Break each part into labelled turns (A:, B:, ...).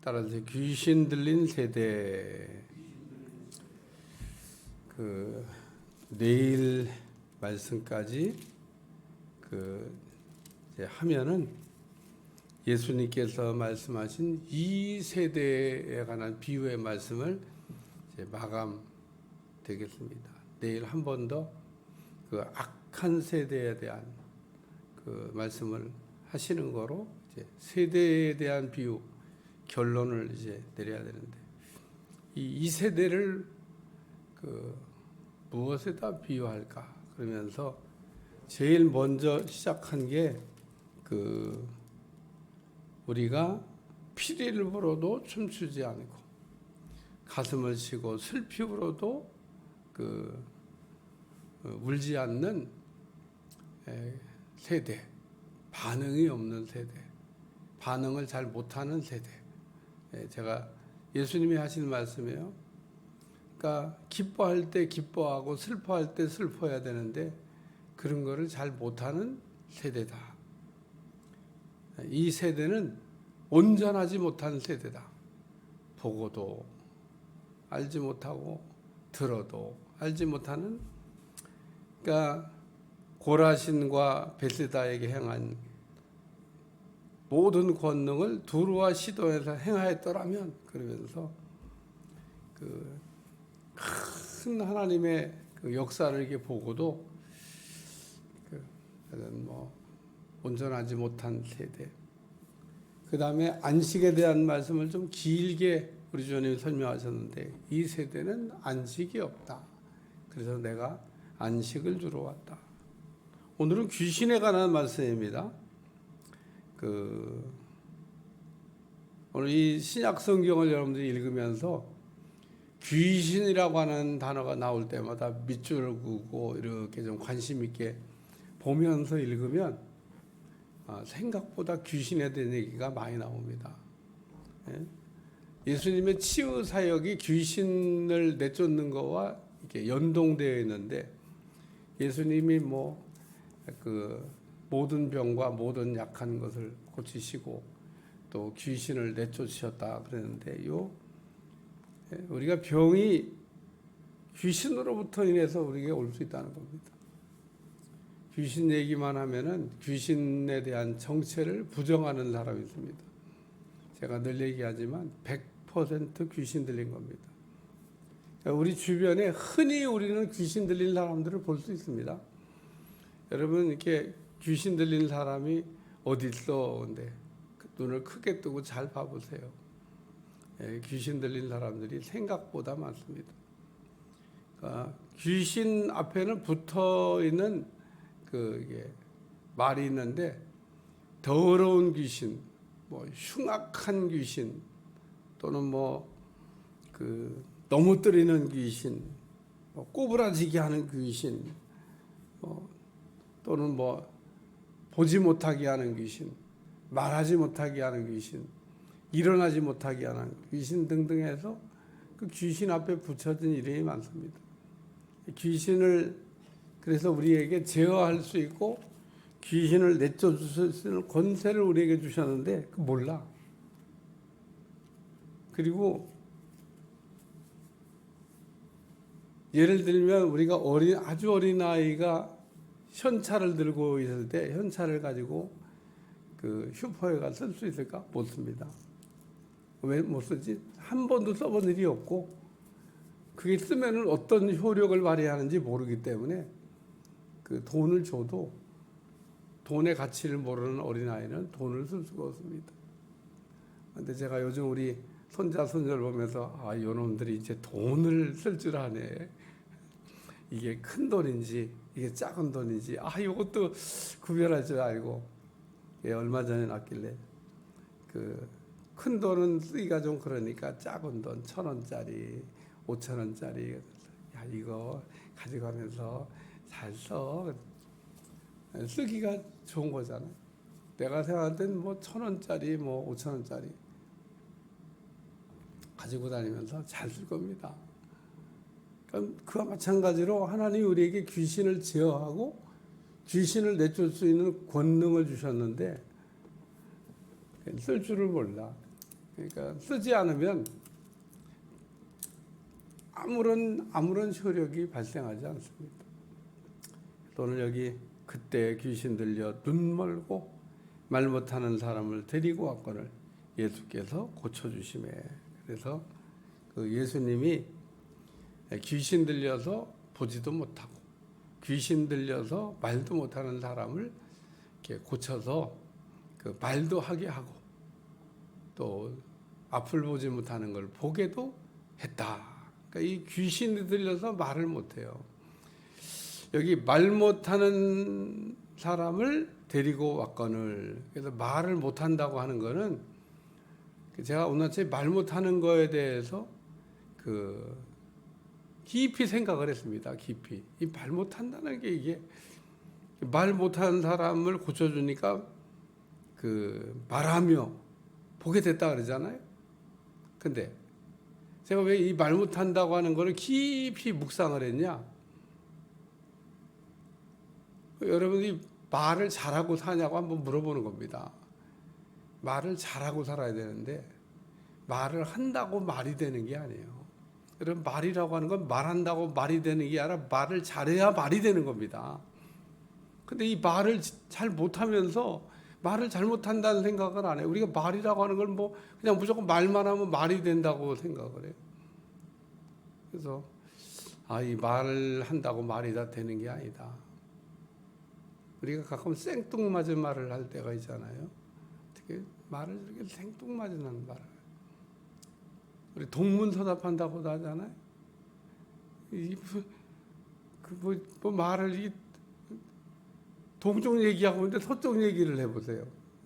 A: 따라서 귀신 들린 세대. 내일 말씀까지 이제 하면은 예수님께서 말씀하신 이 세대에 관한 비유의 말씀을 이제 마감되겠습니다. 내일 한 번 더 악한 세대에 대한 말씀을 하시는 거로 이제 세대에 대한 비유 결론을 이제 내려야 되는데 이 세대를 무엇에다 비유할까? 그러면서 제일 먼저 시작한 게 우리가 피리를 불어도 춤추지 않고 가슴을 치고 슬피 울어도 울지 않는 세대, 반응이 없는 세대, 반응을 잘 못하는 세대. 제가 예수님이 하시는 말씀이에요. 그러니까 기뻐할 때 기뻐하고 슬퍼할 때 슬퍼해야 되는데 그런 거를 잘 못하는 세대다. 이 세대는 온전하지 못한 세대다. 보고도 알지 못하고 들어도 알지 못하는, 그러니까 고라신과 벳세다에게 행한 모든 권능을 두루와 시돈에서 행하였더라면, 그러면서 큰 하나님의 역사를 이렇게 보고도 온전하지 못한 세대. 그 다음에 안식에 대한 말씀을 좀 길게 우리 주님이 설명하셨는데 이 세대는 안식이 없다. 그래서 내가 안식을 주러 왔다. 오늘은 귀신에 관한 말씀입니다. 오늘 이 신약 성경을 여러분들이 읽으면서 귀신이라고 하는 단어가 나올 때마다 밑줄을 그고 이렇게 좀 관심 있게 보면서 읽으면 생각보다 귀신에 대한 얘기가 많이 나옵니다. 예수님의 치유 사역이 귀신을 내쫓는 것과 이렇게 연동되어 있는데 예수님이 모든 병과 모든 약한 것을 고치시고 또 귀신을 내쫓으셨다 그랬는데 우리가 병이 귀신으로부터 인해서 우리에게 올 수 있다는 겁니다. 귀신 얘기만 하면은 귀신에 대한 정체를 부정하는 사람이 있습니다. 제가 늘 얘기하지만 100% 귀신 들린 겁니다. 우리 주변에 흔히 우리는 귀신 들린 사람들을 볼 수 있습니다. 여러분 이렇게 귀신 들린 사람이 어디 있어? 근데 눈을 크게 뜨고 잘 봐보세요. 귀신 들린 사람들이 생각보다 많습니다. 그러니까 귀신 앞에는 붙어 있는 이게 말이 있는데 더러운 귀신, 흉악한 귀신, 또는 넘어뜨리는 귀신, 꼬부라지게 하는 귀신, 또는 보지 못하게 하는 귀신, 말하지 못하게 하는 귀신, 일어나지 못하게 하는 귀신 등등 해서 그 귀신 앞에 붙여진 이름이 많습니다. 귀신을 그래서 우리에게 제어할 수 있고 귀신을 내쫓을 수 있는 권세를 우리에게 주셨는데 몰라. 그리고 예를 들면 우리가 아주 어린 아이가 현찰을 들고 있을 때 현찰을 가지고 슈퍼에 가서 쓸 수 있을까? 못 씁니다. 왜 못 쓰지? 한 번도 써본 일이 없고 그게 쓰면은 어떤 효력을 발휘하는지 모르기 때문에 돈을 줘도 돈의 가치를 모르는 어린아이는 돈을 쓸 수가 없습니다. 그런데 제가 요즘 우리 손자 손녀를 보면서 요놈들이 이제 돈을 쓸 줄 아네. 이게 큰 돈인지 이게 작은 돈인지 이것도 구별할 줄 알고 얼마 전에 났길래 큰 돈은 쓰기가 좀 그러니까 작은 돈 1,000원짜리 5,000원짜리 이거 가져가면서 잘 써. 쓰기가 좋은 거잖아. 내가 생각할 땐 1,000원짜리 5,000원짜리 가지고 다니면서 잘 쓸 겁니다. 그와 마찬가지로 하나님이 우리에게 귀신을 제어하고 귀신을 내쫓을 수 있는 권능을 주셨는데 쓸 줄을 몰라. 그러니까 쓰지 않으면 아무런 효력이 발생하지 않습니다. 오늘 여기 그때 귀신 들려 눈 멀고 말 못하는 사람을 데리고 왔거늘 예수께서 고쳐주심에. 그래서 그 예수님이 귀신 들려서 보지도 못하고 귀신 들려서 말도 못하는 사람을 이렇게 고쳐서 그 말도 하게 하고 또 앞을 보지 못하는 걸 보게도 했다. 그러니까 이 귀신이 들려서 말을 못해요. 여기 말 못하는 사람을 데리고 왔거늘. 그래서 말을 못한다고 하는 거는 제가 오늘 아침에 말 못하는 거에 대해서 그 깊이 생각을 했습니다. 깊이 이 말 못한다는 게 이게 말 못하는 사람을 고쳐주니까 그 말하며 보게 됐다 그러잖아요. 근데 제가 왜 이 말 못한다고 하는 거를 깊이 묵상을 했냐? 여러분이 말을 잘하고 사냐고 한번 물어보는 겁니다. 말을 잘하고 살아야 되는데 말을 한다고 말이 되는 게 아니에요. 여러분 말이라고 하는 건 말한다고 말이 되는 게 아니라 말을 잘해야 말이 되는 겁니다. 근데 이 말을 잘 못하면서 말을 잘못한다는 생각을 안 해요. 우리가 말이라고 하는 걸 뭐 그냥 무조건 말만 하면 말이 된다고 생각을 해요. 그래서 이 말을 한다고 말이 다 되는 게 아니다. 우리가 가끔 생뚱맞은 말을 할 때가 있잖아요. 어떻게 말을 이렇게 생뚱맞은 말을 우리 동문서답한다고도 하잖아요. 뭐 말을 동쪽 얘기하고 있는데 서쪽 얘기를 해보세요.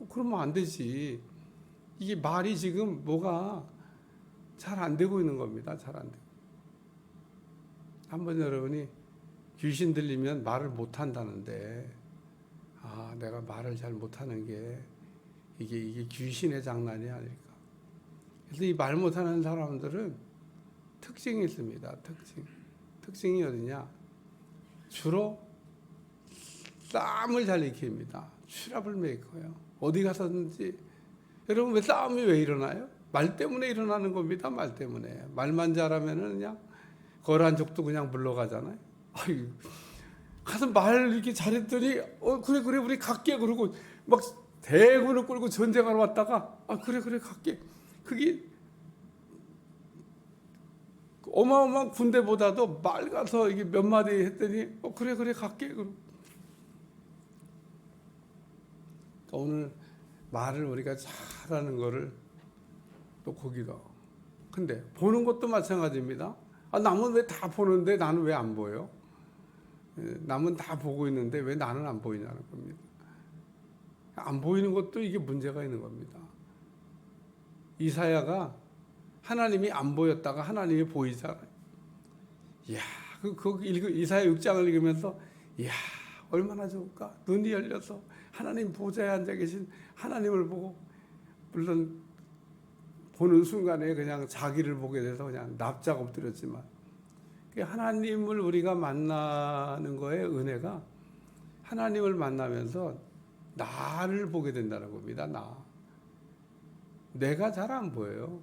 A: 그러면 안 되지. 이게 말이 지금 뭐가 잘 안 되고 있는 겁니다. 잘 안 되고. 한번 여러분이 귀신 들리면 말을 못 한다는데 내가 말을 잘 못하는 게 이게 귀신의 장난이 아닐까. 그래서 이 말 못하는 사람들은 특징이 있습니다. 특징이 어디냐? 주로 싸움을 잘 일으킵니다. 트러블 메이커예요. 어디 가서든지. 여러분 왜 싸움이 왜 일어나요? 말 때문에 일어나는 겁니다. 말 때문에. 말만 잘하면은 그냥 거란 족도 그냥 물러가잖아요. 가서 말 이렇게 잘했더니 그래 우리 갈게 그러고 막 대군을 끌고 전쟁하러 왔다가 그래 갈게. 그게 어마어마한 군대보다도 말 가서 이게 몇 마디 했더니 그래 갈게 그러고. 그러니까 오늘 말을 우리가 잘하는 거를 또 거기다. 근데 보는 것도 마찬가지입니다. 남은 왜 다 보는데 나는 왜 안 보여? 남은 다 보고 있는데 왜 나는 안 보이냐는 겁니다. 안 보이는 것도 이게 문제가 있는 겁니다. 이사야가 하나님이 안 보였다가 하나님이 보이잖아요. 이야, 이사야 6장을 읽으면서 이야, 얼마나 좋을까? 눈이 열려서 하나님 보좌에 앉아 계신 하나님을 보고, 물론 보는 순간에 그냥 자기를 보게 돼서 그냥 납작 엎드렸지만, 하나님을 우리가 만나는 거에 은혜가 하나님을 만나면서 나를 보게 된다는 겁니다. 내가 잘 안 보여요.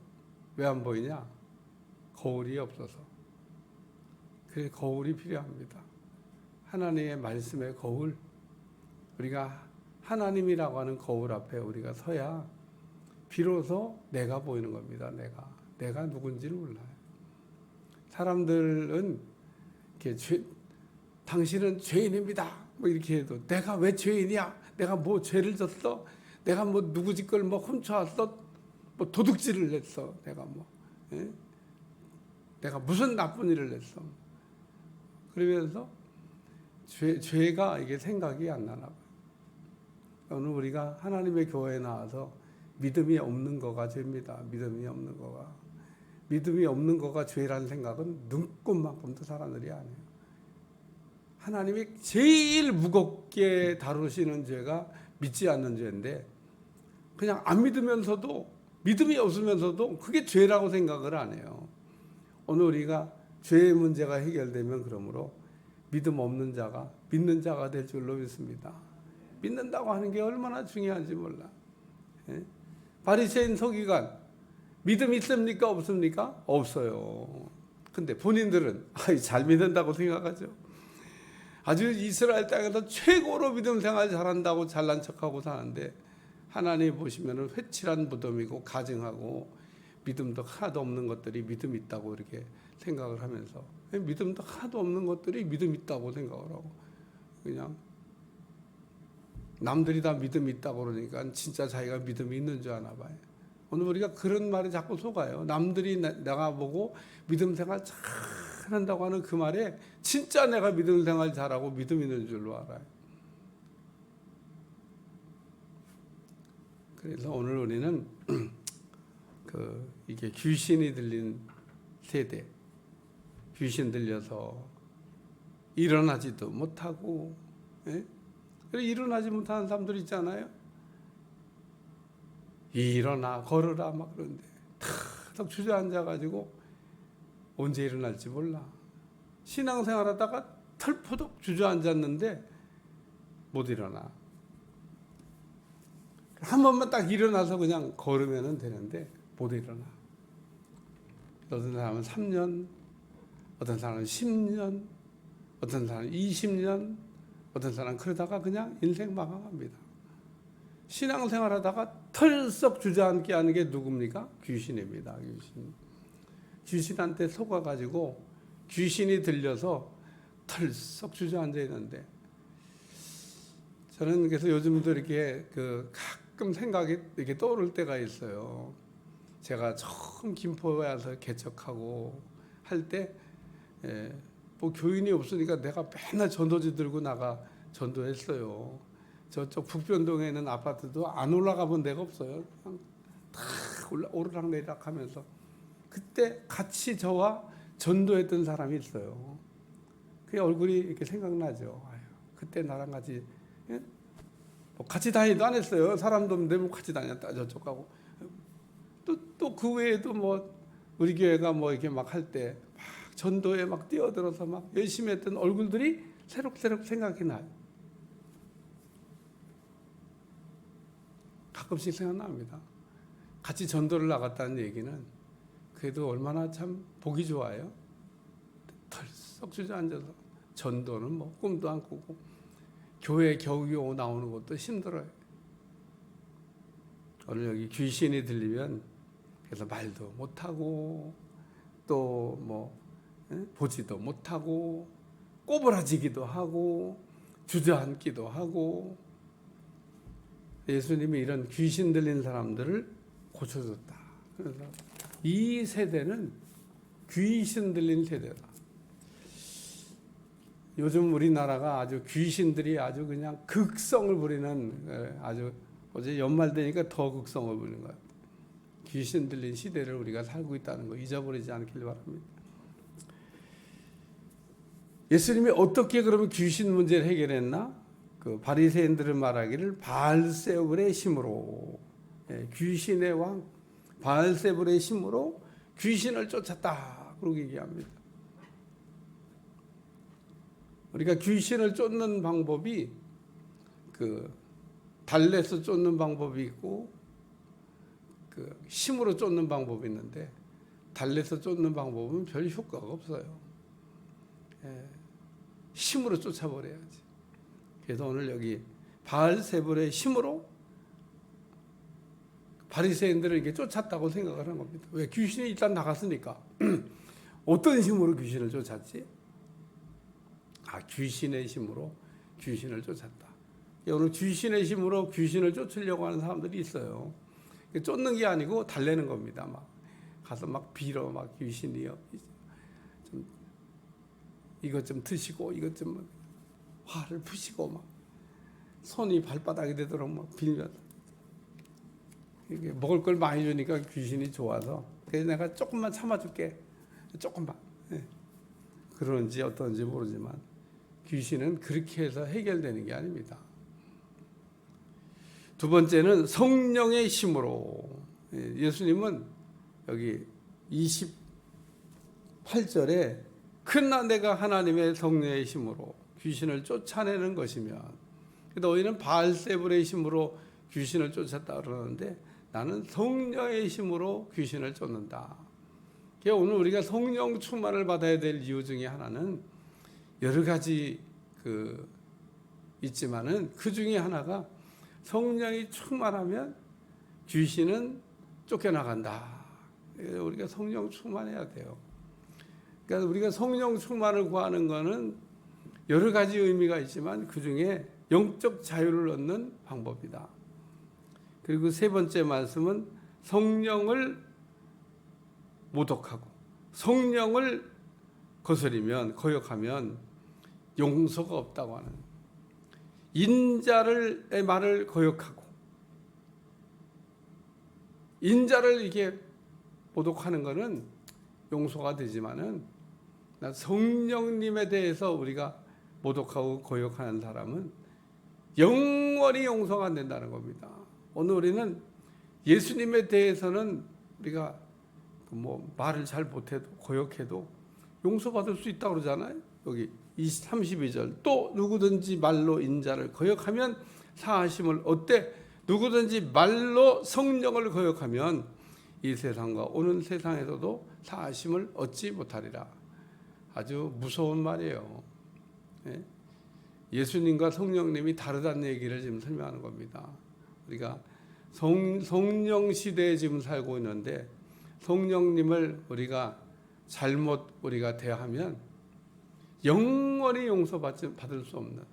A: 왜 안 보이냐? 거울이 없어서. 그래서 거울이 필요합니다. 하나님의 말씀의 거울. 우리가 하나님이라고 하는 거울 앞에 우리가 서야 비로소 내가 보이는 겁니다. 내가 누군지를 몰라요. 사람들은 이렇게 당신은 죄인입니다. 뭐 이렇게 해도 내가 왜 죄인이야? 내가 뭐 죄를 졌어? 내가 뭐 누구 집 걸 뭐 훔쳐왔어? 뭐 도둑질을 했어? 내가 무슨 나쁜 일을 했어? 그러면서 죄가 이게 생각이 안 나나 봐요. 오늘 우리가 하나님의 교회에 나와서 믿음이 없는 거가 죄입니다. 믿음이 없는 거가 죄라는 생각은 눈꼽만큼도 사람들이 안 해요. 하나님이 제일 무겁게 다루시는 죄가 믿지 않는 죄인데, 그냥 안 믿으면서도, 믿음이 없으면서도 그게 죄라고 생각을 안 해요. 오늘 우리가 죄의 문제가 해결되면 그러므로 믿음 없는 자가 믿는 자가 될 줄로 믿습니다. 믿는다고 하는 게 얼마나 중요한지 몰라. 바리새인 서기관, 믿음 있습니까? 없습니까? 없어요. 근데 본인들은 잘 믿는다고 생각하죠. 아주 이스라엘 땅에서 최고로 믿음 생활 잘한다고 잘난 척하고 사는데, 하나님 보시면은 회칠한 무덤이고 가증하고 믿음도 하나도 없는 것들이 믿음 있다고 이렇게 생각을 하면서, 믿음도 하나도 없는 것들이 믿음 있다고 생각을 하고, 그냥 남들이 다 믿음 있다고 그러니까 진짜 자기가 믿음이 있는 줄 아나 봐요. 오늘 우리가 그런 말에 자꾸 속아요. 남들이 내가 보고 믿음 생활 잘한다고 하는 그 말에 진짜 내가 믿음 생활 잘하고 믿음 있는 줄로 알아요. 그래서 오늘 우리는 이게 귀신이 들린 세대, 귀신 들려서 일어나지도 못하고, 예? 일어나지 못하는 사람들 있잖아요. 일어나 걸어라 막 그런데 탁 주저앉아가지고 언제 일어날지 몰라. 신앙생활하다가 털포덕 주저앉았는데 못 일어나. 한 번만 딱 일어나서 그냥 걸으면 되는데 못 일어나. 어떤 사람은 3년, 어떤 사람은 10년, 어떤 사람은 20년, 어떤 사람은 그러다가 그냥 인생 망합니다. 신앙생활하다가 털썩 주저앉게 하는 게 누굽니까? 귀신입니다. 귀신한테 속아가지고 귀신이 들려서 털썩 주저앉아 있는데, 저는 그래서 요즘도 이렇게 가끔 생각이 이렇게 떠오를 때가 있어요. 제가 처음 김포에 와서 개척하고 할 때, 뭐 교인이 없으니까 내가 맨날 전도지 들고 나가 전도했어요. 저쪽 북변동에 있는 아파트도 안 올라가 본 데가 없어요. 그냥 다 오르락내리락 하면서. 그때 같이 저와 전도했던 사람이 있어요. 그 얼굴이 이렇게 생각나죠. 아유, 그때 나랑 같이, 예? 뭐 같이 다니도 안 했어요. 사람도 없는데 뭐 같이 다녔다 저쪽 가고. 또 그 외에도 뭐 우리 교회가 뭐 이렇게 막 할 때 막 전도에 막 뛰어들어서 막 열심히 했던 얼굴들이 새록새록 생각이 나요. 가끔씩 생각납니다. 같이 전도를 나갔다는 얘기는 그래도 얼마나 참 보기 좋아요. 털썩 주저앉아서 전도는 뭐 꿈도 안 꾸고 교회 겨우겨우 나오는 것도 힘들어요. 오늘 여기 귀신이 들리면 그래서 말도 못하고 또 뭐 보지도 못하고 꼬부라지기도 하고 주저앉기도 하고, 예수님이 이런 귀신 들린 사람들을 고쳐줬다. 그래서 이 세대는 귀신 들린 세대다. 요즘 우리나라가 아주 귀신들이 아주 그냥 극성을 부리는, 아주 어제 연말 되니까 더 극성을 부리는 거예요. 귀신 들린 시대를 우리가 살고 있다는 거 잊어버리지 않길 바랍니다. 예수님이 어떻게 그러면 귀신 문제를 해결했나? 그 바리새인들은 말하기를 바알세불의 힘으로, 귀신의 왕 바알세불의 힘으로 귀신을 쫓았다 그렇게 얘기합니다. 우리가 귀신을 쫓는 방법이 달래서 쫓는 방법이 있고 힘으로 쫓는 방법이 있는데, 달래서 쫓는 방법은 별 효과가 없어요. 힘으로 쫓아버려야지. 그래서 오늘 여기 바알세불의 힘으로 바리새인들을 이렇게 쫓았다고 생각을 하는 겁니다. 왜? 귀신이 일단 나갔으니까. 어떤 힘으로 귀신을 쫓았지? 귀신의 힘으로 귀신을 쫓았다. 오늘 귀신의 힘으로 귀신을 쫓으려고 하는 사람들이 있어요. 쫓는 게 아니고 달래는 겁니다. 막 가서 막 빌어, 막 귀신이요, 좀 이것 좀 드시고 이것 좀 화를 푸시고 막 손이 발바닥이 되도록 막 빌면, 이게 먹을 걸 많이 주니까 귀신이 좋아서 그래서 내가 조금만 참아줄게, 조금만. 그런지 어떤지 모르지만 귀신은 그렇게 해서 해결되는 게 아닙니다. 두 번째는 성령의 힘으로. 예수님은 여기 28절에 그러나 내가 하나님의 성령의 힘으로 귀신을 쫓아내는 것이면, 너희는 바알세불의 힘으로 귀신을 쫓았다 그러는데 나는 성령의 힘으로 귀신을 쫓는다. 오늘 우리가 성령 충만을 받아야 될 이유 중에 하나는 여러 가지 있지만은 그 중에 하나가 성령이 충만하면 귀신은 쫓겨나간다. 우리가 성령 충만해야 돼요. 그러니까 우리가 성령 충만을 구하는 것은 여러 가지 의미가 있지만 그 중에 영적 자유를 얻는 방법이다. 그리고 세 번째 말씀은 성령을 모독하고 성령을 거역하면 용서가 없다고 하는, 인자의 말을 거역하고 인자를 이게 모독하는 것은 용서가 되지만은 성령님에 대해서 우리가 모독하고 거역하는 사람은 영원히 용서가 안 된다는 겁니다. 오늘 우리는 예수님에 대해서는 우리가 말을 잘 못해도 거역해도 용서받을 수 있다고 그러잖아요. 여기 32절, 또 누구든지 말로 인자를 거역하면 사하심을 얻되 누구든지 말로 성령을 거역하면 이 세상과 오는 세상에서도 사하심을 얻지 못하리라. 아주 무서운 말이에요. 예수님과 성령님이 다르다는 얘기를 지금 설명하는 겁니다. 우리가 성령 시대에 지금 살고 있는데 성령님을 우리가 잘못 대하면 영원히 용서받을 수 없는,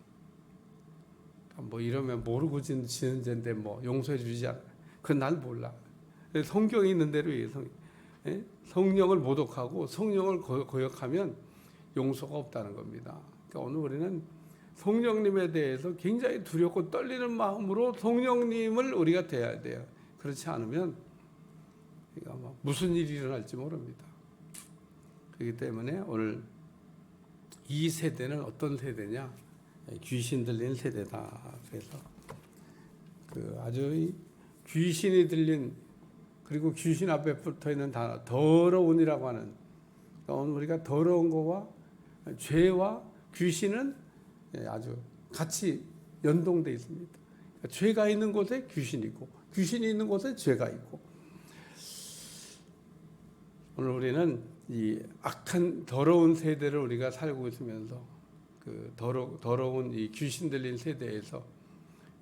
A: 이러면 모르고 지는 죄인데 용서해 주지 않아. 그건 난 몰라. 성경에 있는 대로 성령을 모독하고 성령을 거역하면 용서가 없다는 겁니다. 그러니까 오늘 우리는 성령님에 대해서 굉장히 두렵고 떨리는 마음으로 성령님을 우리가 대해야 돼요. 그렇지 않으면 무슨 일이 일어날지 모릅니다. 그렇기 때문에 오늘 이 세대는 어떤 세대냐? 귀신 들린 세대다. 그래서 아주 귀신이 들린, 그리고 귀신 앞에 붙어 있는 단어 더러운이라고 하는, 오늘 우리가 더러운 거와 죄와 귀신은 아주 같이 연동되어 있습니다. 그러니까 죄가 있는 곳에 귀신이 있고 귀신이 있는 곳에 죄가 있고, 오늘 우리는 이 악한 더러운 세대를 우리가 살고 있으면서 더러운 이 귀신 들린 세대에서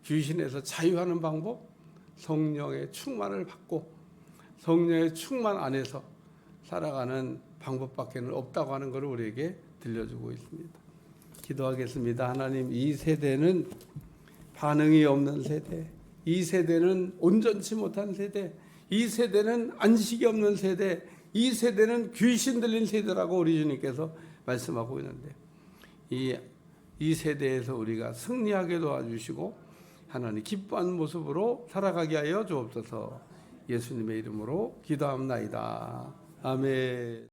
A: 귀신에서 자유하는 방법, 성령의 충만을 받고 성령의 충만 안에서 살아가는 방법밖에 없다고 하는 것을 우리에게 들려주고 있습니다. 기도하겠습니다. 하나님, 이 세대는 반응이 없는 세대, 이 세대는 온전치 못한 세대, 이 세대는 안식이 없는 세대, 이 세대는 귀신 들린 세대라고 우리 주님께서 말씀하고 있는데 이 세대에서 우리가 승리하게 도와주시고 하나님 기뻐하는 모습으로 살아가게 하여 주옵소서. 예수님의 이름으로 기도합나이다. 아멘.